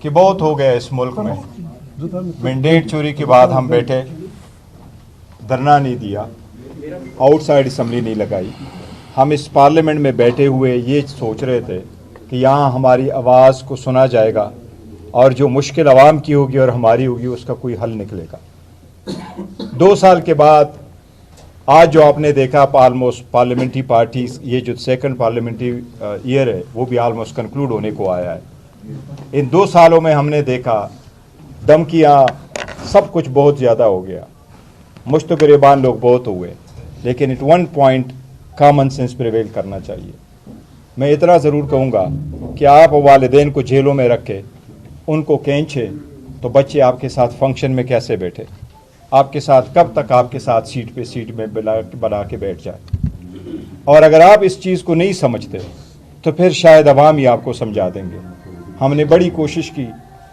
کہ بہت ہو گیا اس ملک میں مینڈیٹ چوری کے بعد ہم بیٹھے دھرنا نہیں دیا، آؤٹ سائڈ اسمبلی نہیں لگائی، ہم اس پارلیمنٹ میں بیٹھے ہوئے یہ سوچ رہے تھے کہ یہاں ہماری آواز کو سنا جائے گا اور جو مشکل عوام کی ہوگی اور ہماری ہوگی اس کا کوئی حل نکلے گا۔ 2 سال کے بعد آج جو آپ نے دیکھا آلموسٹ پارلیمنٹری پارٹیز، یہ جو سیکنڈ پارلیمنٹری ایئر ہے وہ بھی آلموسٹ کنکلوڈ ہونے کو آیا ہے۔ ان 2 سالوں میں ہم نے دیکھا دھمکیاں سب کچھ بہت زیادہ ہو گیا، مشت و گریبان لوگ بہت ہوئے، لیکن at one point common sense prevail کرنا چاہیے۔ میں اتنا ضرور کہوں گا کہ آپ والدین کو جیلوں میں رکھے ان کو کھینچے تو بچے آپ کے ساتھ فنکشن میں کیسے بیٹھے، آپ کے ساتھ کب تک آپ کے ساتھ سیٹ میں بنا کے بیٹھ جائے۔ اور اگر آپ اس چیز کو نہیں سمجھتے تو پھر شاید عوام ہی آپ کو سمجھا دیں گے۔ ہم نے بڑی کوشش کی،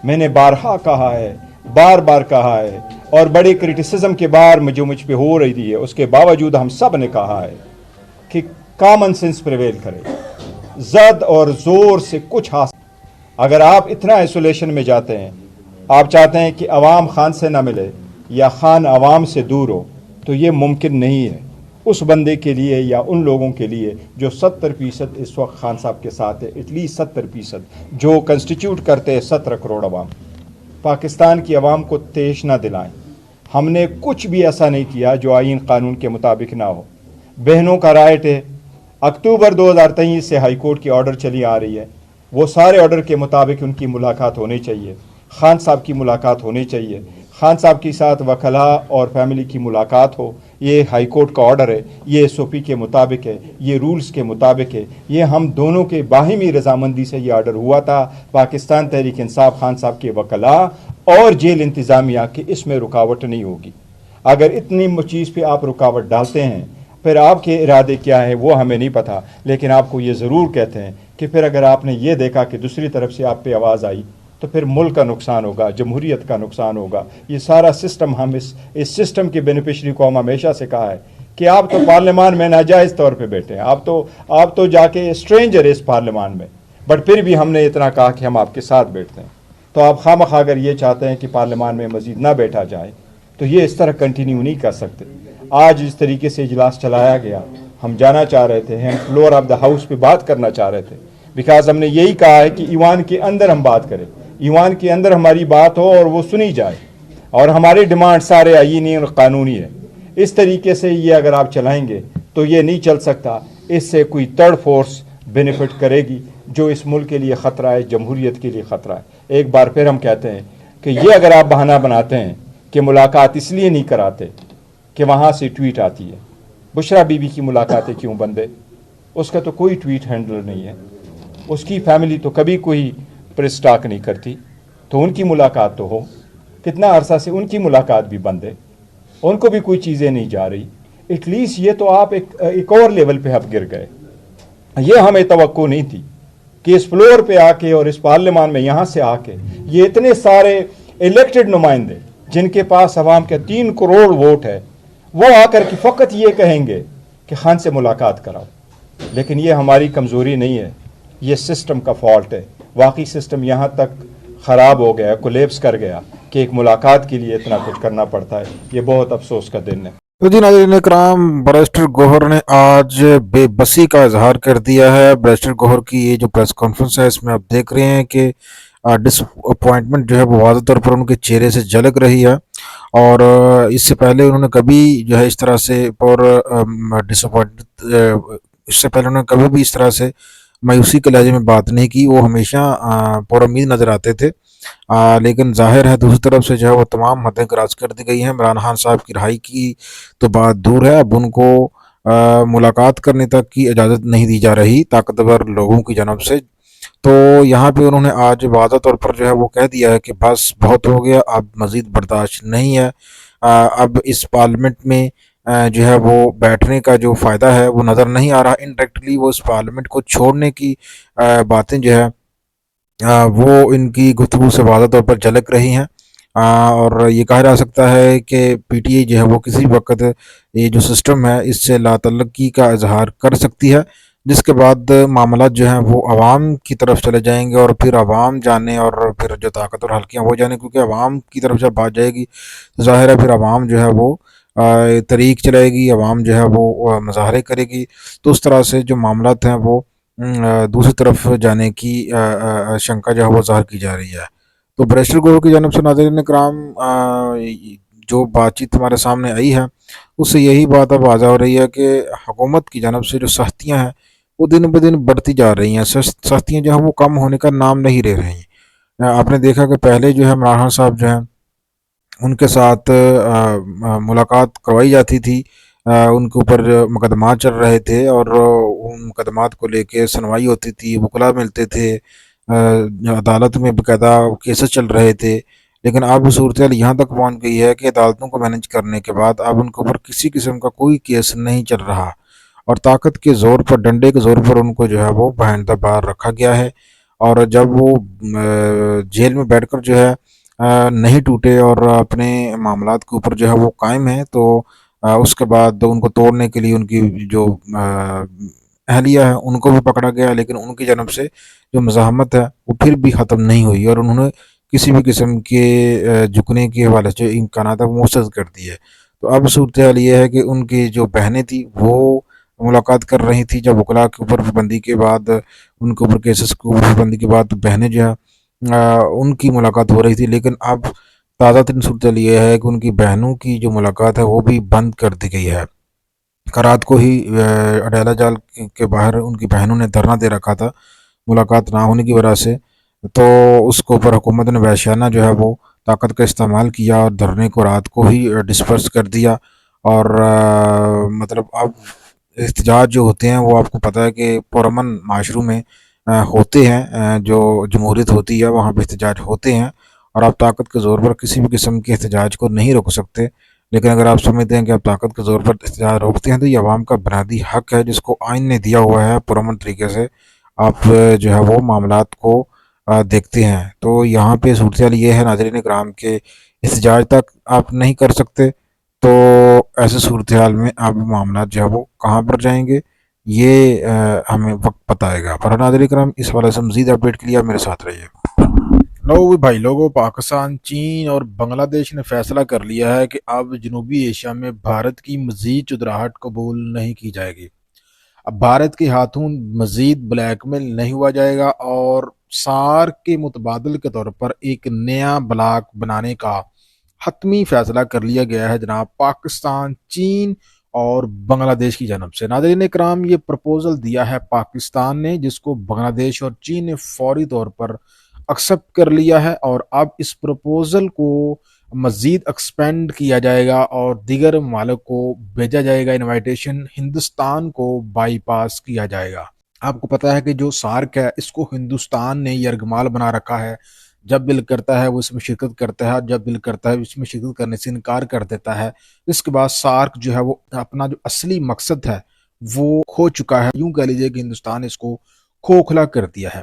میں نے بارہا کہا ہے، بار بار کہا ہے، اور بڑے کرٹیسزم کے بعد جو مجھ پہ ہو رہی ہے اس کے باوجود ہم سب نے کہا ہے کہ کامن سینس پریویل کرے، زد اور زور سے کچھ حاصل۔ اگر آپ اتنا آئسولیشن میں جاتے ہیں، آپ چاہتے ہیں کہ عوام خان سے نہ ملے یا خان عوام سے دور ہو، تو یہ ممکن نہیں ہے اس بندے کے لیے یا ان لوگوں کے لیے جو 70% اس وقت خان صاحب کے ساتھ ہے، ایٹ لیسٹ 70% جو کنسٹیٹیوٹ کرتے ہیں 17 کروڑ عوام۔ پاکستان کی عوام کو تیش نہ دلائیں، ہم نے کچھ بھی ایسا نہیں کیا جو آئین قانون کے مطابق نہ ہو۔ بہنوں کا رائٹ ہے، اکتوبر 2023 سے ہائی کورٹ کی آرڈر چلی آ رہی ہے، وہ سارے آرڈر کے مطابق ان کی ملاقات ہونی چاہیے، خان صاحب کی ملاقات ہونی چاہیے، خان صاحب کے ساتھ وکلاء اور فیملی کی ملاقات ہو۔ یہ ہائی کورٹ کا آرڈر ہے، یہ ایس او پی کے مطابق ہے، یہ رولز کے مطابق ہے، یہ ہم دونوں کے باہمی رضامندی سے یہ آرڈر ہوا تھا۔ پاکستان تحریک انصاف خان صاحب کے وکلاء اور جیل انتظامیہ کہ اس میں رکاوٹ نہیں ہوگی۔ اگر اتنی چیز پہ آپ رکاوٹ ڈالتے ہیں، پھر آپ کے ارادے کیا ہیں وہ ہمیں نہیں پتہ، لیکن آپ کو یہ ضرور کہتے ہیں کہ پھر اگر آپ نے یہ دیکھا کہ دوسری طرف سے آپ پہ آواز آئی تو پھر ملک کا نقصان ہوگا، جمہوریت کا نقصان ہوگا۔ یہ سارا سسٹم، ہم اس سسٹم کے بینیفیشری کو ہم ہمیشہ سے کہا ہے کہ آپ تو پارلیمان میں ناجائز طور پہ بیٹھے ہیں، آپ تو جا کے اسٹرینجر اس پارلیمان میں، بٹ پھر بھی ہم نے اتنا کہا کہ ہم آپ کے ساتھ بیٹھتے ہیں۔ تو آپ خواہ اگر یہ چاہتے ہیں کہ پارلیمان میں مزید نہ بیٹھا جائے تو یہ اس طرح کنٹینیو نہیں کر سکتے۔ آج اس طریقے سے اجلاس چلایا گیا، ہم جانا چاہ رہے تھے، ہم فلور آف دا ہاؤس پہ بات کرنا چاہ رہے تھے، بیکاز ہم نے یہی کہا ہے کہ ایوان کے اندر ہم بات کریں، ایوان کے اندر ہماری بات ہو اور وہ سنی جائے، اور ہمارے ڈیمانڈ سارے آئینی اور قانونی ہے۔ اس طریقے سے یہ اگر آپ چلائیں گے تو یہ نہیں چل سکتا، اس سے کوئی تھرڈ فورس بینیفٹ کرے گی جو اس ملک کے لیے خطرہ ہے، جمہوریت کے لیے خطرہ ہے۔ ایک بار پھر ہم کہتے ہیں کہ یہ اگر آپ بہانہ بناتے ہیں کہ ملاقات اس لیے نہیں کراتے کہ وہاں سے ٹویٹ آتی ہے، بشرا بی بی کی ملاقاتیں کیوں بندے؟ اس کا تو کوئی ٹویٹ ہینڈل نہیں ہے، اس کی فیملی تو کبھی کوئی پریس ٹاک نہیں کرتی، تو ان کی ملاقات تو ہو۔ کتنا عرصہ سے ان کی ملاقات بھی بند ہے، ان کو بھی کوئی چیزیں نہیں جا رہی۔ ایٹ لیسٹ یہ تو آپ ایک اور لیول پہ اب گر گئے۔ یہ ہمیں توقع نہیں تھی کہ اس فلور پہ آ کے اور اس پارلیمان میں یہاں سے آ کے یہ اتنے سارے الیکٹڈ نمائندے جن کے پاس عوام کے 3 کروڑ ووٹ ہے، وہ آ کر کے فقط یہ کہیں گے کہ خان سے ملاقات کراؤ۔ لیکن یہ ہماری کمزوری نہیں ہے، یہ سسٹم کا فالٹ ہے۔ واقعی سسٹم یہاں تک خراب ہو گیا، کولیپس کر گیا کہ ایک ملاقات کے لیے اتنا کچھ کرنا پڑتا ہے۔ یہ بہت افسوس کا دن ہے۔ تو جی ناظرین کرام، بیرسٹر گوہر نے آج بے بسی کا اظہار کر دیا ہے۔ بیرسٹر گوہر کی یہ جو پریس کانفرنس ہے، اس میں آپ دیکھ رہے ہیں کہ ڈس اپوائنٹمنٹ جو ہے وہ واضح طور پر ان کے چہرے سے جھلک رہی ہے، اور اس سے پہلے انہوں نے کبھی جو ہے اس طرح سے ڈس اپوائنٹ اس سے پہلے انہوں نے کبھی بھی اس طرح سے مایوسی کے لہجے میں بات نہیں کی۔ وہ ہمیشہ پر امید نظر آتے تھے، لیکن ظاہر ہے دوسری طرف سے جو ہے وہ تمام حدیں کراس کر دی گئی ہیں۔ عمران خان صاحب کی رہائی کی تو بات دور ہے، اب ان کو ملاقات کرنے تک کی اجازت نہیں دی جا رہی طاقتور لوگوں کی جانب سے۔ تو یہاں پہ انہوں نے آج واضح طور پر جو ہے وہ کہہ دیا ہے کہ بس بہت ہو گیا، اب مزید برداشت نہیں ہے۔ اب اس پارلیمنٹ میں جو ہے وہ بیٹھنے کا جو فائدہ ہے وہ نظر نہیں آ رہا۔ انڈائریکٹلی وہ اس پارلیمنٹ کو چھوڑنے کی باتیں جو ہے وہ ان کی گفتگو سے واضح طور پر جھلک رہی ہیں، اور یہ کہا جا سکتا ہے کہ پی ٹی آئی جو ہے وہ کسی وقت یہ جو سسٹم ہے اس سے لا تعلقی کا اظہار کر سکتی ہے، جس کے بعد معاملات جو ہیں وہ عوام کی طرف چلے جائیں گے، اور پھر عوام جانے اور پھر جو طاقتور حلقیاں وہ جانے، کیونکہ عوام کی طرف جب بات جائے گی تو ظاہر ہے پھر عوام جو ہے وہ طریق چلائے گی، عوام جو ہے وہ مظاہرے کرے گی، تو اس طرح سے جو معاملات ہیں وہ دوسری طرف جانے کی شنکا جو ہے وہ ظاہر کی جا رہی ہے۔ تو بریسٹر گروہ کی جانب سے ناظرین کرام جو بات چیت ہمارے سامنے آئی ہے، اس سے یہی بات اب واضح ہو رہی ہے کہ حکومت کی جانب سے جو سختیاں ہیں وہ دن بدن بڑھتی جا رہی ہیں، سختیاں جو ہیں وہ کم ہونے کا نام نہیں لے رہی ہیں۔ آپ نے دیکھا کہ پہلے جو ہے عمران خان صاحب جو ہیں ان کے ساتھ ملاقات کروائی جاتی تھی، ان کے اوپر مقدمات چل رہے تھے، اور ان مقدمات کو لے کے سنوائی ہوتی تھی، وکلاء ملتے تھے، عدالت میں باقاعدہ کیسز چل رہے تھے، لیکن اب صورتحال یہاں تک پہنچ گئی ہے کہ عدالتوں کو مینج کرنے کے بعد اب ان کے اوپر کسی قسم کا کوئی کیس نہیں چل رہا، اور طاقت کے زور پر، ڈنڈے کے زور پر ان کو جو ہے وہ بہندہ بار رکھا گیا ہے۔ اور جب وہ جیل میں بیٹھ کر جو ہے نہیں ٹوٹے اور اپنے معاملات کے اوپر جو ہے وہ قائم ہیں، تو اس کے بعد ان کو توڑنے کے لیے ان کی جو اہلیہ ہے ان کو بھی پکڑا گیا، لیکن ان کی جانب سے جو مزاحمت ہے وہ پھر بھی ختم نہیں ہوئی، اور انہوں نے کسی بھی قسم کے جھکنے کے حوالے سے جو امکانات ہیں وہ مسترد کر دیے۔ تو اب صورتحال یہ ہے کہ ان کی جو بہنیں تھیں وہ ملاقات کر رہی تھی، جب وکلاء کے اوپر پابندی کے بعد، ان کے اوپر کیسز کے اوپر پابندی کے بعد بہنیں جو ہیں ان کی ملاقات ہو رہی تھی، لیکن اب تازہ ترین صورتحال یہ ہے کہ ان کی بہنوں کی جو ملاقات ہے وہ بھی بند کر دی گئی ہے۔ رات کو ہی اڈیالہ جال کے باہر ان کی بہنوں نے دھرنا دے رکھا تھا ملاقات نہ ہونے کی وجہ سے، تو اس کے اوپر حکومت نے وحشیانہ جو ہے وہ طاقت کا استعمال کیا اور دھرنے کو رات کو ہی ڈسپرس کر دیا، اور مطلب اب احتجاج جو ہوتے ہیں وہ آپ کو پتہ ہے کہ پرامن معاشروں میں ہوتے ہیں، جو جمہوریت ہوتی ہے وہاں پہ احتجاج ہوتے ہیں، اور آپ طاقت کے زور پر کسی بھی قسم کے احتجاج کو نہیں روک سکتے، لیکن اگر آپ سمجھتے ہیں کہ آپ طاقت کے زور پر احتجاج روکتے ہیں تو یہ عوام کا بنیادی حق ہے جس کو آئین نے دیا ہوا ہے پرامن طریقے سے آپ جو ہے وہ معاملات کو دیکھتے ہیں۔ تو یہاں پہ صورتحال یہ ہے ناظرین کرام کہ احتجاج تک آپ نہیں کر سکتے، تو ایسے صورتحال میں آپ معاملات جو ہے وہ کہاں پر جائیں گے یہ ہمیں وقت بتائے گا۔ پر ناظرین کرام اس والے سے مزید اپڈیٹ کے لیے آپ میرے ساتھ رہیے۔ لوگ بھائی لوگوں، پاکستان، چین اور بنگلہ دیش نے فیصلہ کر لیا ہے کہ اب جنوبی ایشیا میں بھارت کی مزید چودراہٹ قبول نہیں کی جائے گی۔ اب بھارت کے ہاتھوں مزید بلیک میل نہیں ہوا جائے گا، اور سارک کے متبادل کے طور پر ایک نیا بلاک بنانے کا حتمی فیصلہ کر لیا گیا ہے جناب پاکستان، چین اور بنگلہ دیش کی جانب سے۔ ناظرین اکرام، یہ پرپوزل دیا ہے پاکستان نے، جس کو بنگلہ دیش اور چین نے فوری طور پر ایکسپٹ کر لیا ہے، اور اب اس پرپوزل کو مزید ایکسپینڈ کیا جائے گا اور دیگر ممالک کو بھیجا جائے گا انوائٹیشن، ہندوستان کو بائی پاس کیا جائے گا۔ آپ کو پتا ہے کہ جو سارک ہے اس کو ہندوستان نے یرغمال بنا رکھا ہے، جب دل کرتا ہے وہ اس میں شرکت کرتا ہے، اور جب دل کرتا ہے اس میں شرکت کرنے سے انکار کر دیتا ہے۔ اس کے بعد سارک جو ہے وہ اپنا جو اصلی مقصد ہے وہ کھو چکا ہے، یوں کہہ لیجئے کہ ہندوستان اس کو کھوکھلا کر دیا ہے۔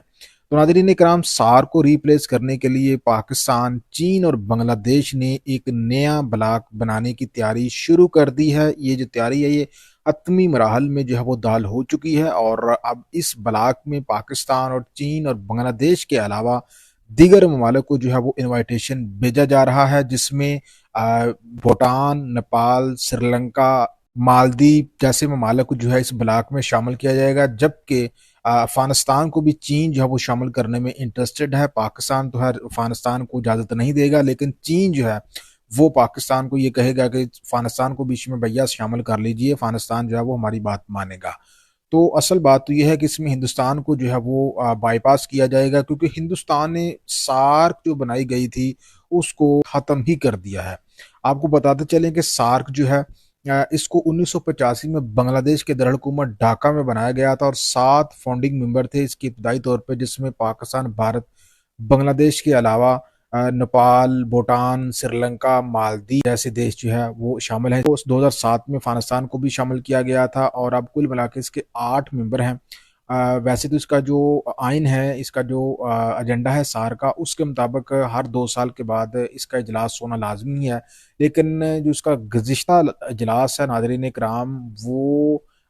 تو ناظرین کرام، سارک کو ریپلیس کرنے کے لیے پاکستان، چین اور بنگلہ دیش نے ایک نیا بلاک بنانے کی تیاری شروع کر دی ہے۔ یہ جو تیاری ہے یہ حتمی مراحل میں جو ہے وہ دال ہو چکی ہے، اور اب اس بلاک میں پاکستان اور چین اور بنگلہ دیش کے علاوہ دیگر ممالک کو جو ہے وہ انوائٹیشن بھیجا جا رہا ہے، جس میں بھوٹان، نیپال، سری لنکا، مالدیپ جیسے ممالک کو جو ہے اس بلاک میں شامل کیا جائے گا، جبکہ افغانستان کو بھی چین جو ہے وہ شامل کرنے میں انٹرسٹڈ ہے۔ پاکستان تو ہے افغانستان کو اجازت نہیں دے گا، لیکن چین جو ہے وہ پاکستان کو یہ کہے گا کہ افغانستان کو بیچ میں بھیا شامل کر لیجئے، افغانستان جو ہے وہ ہماری بات مانے گا۔ تو اصل بات تو یہ ہے کہ اس میں ہندوستان کو جو ہے وہ بائی پاس کیا جائے گا، کیونکہ ہندوستان نے سارک جو بنائی گئی تھی اس کو ختم ہی کر دیا ہے۔ آپ کو بتاتے چلیں کہ سارک جو ہے اس کو 1985 میں بنگلہ دیش کے دارالحکومت ڈھاکہ میں بنایا گیا تھا، اور 7 فاؤنڈنگ ممبر تھے اس کی ابتدائی طور پہ، جس میں پاکستان، بھارت، بنگلہ دیش کے علاوہ نیپال، بھوٹان، سری لنکا، مالدیپ جیسے دیش جو ہے وہ شامل ہیں۔ 2007 میں افغانستان کو بھی شامل کیا گیا تھا، اور اب کل ملا کے اس کے 8 ممبر ہیں۔ ویسے تو اس کا جو آئین ہے، اس کا جو ایجنڈا ہے سارک کا، اس کے مطابق ہر 2 سال کے بعد اس کا اجلاس ہونا لازمی ہے، لیکن جو اس کا گزشتہ اجلاس ہے ناظرین کرام وہ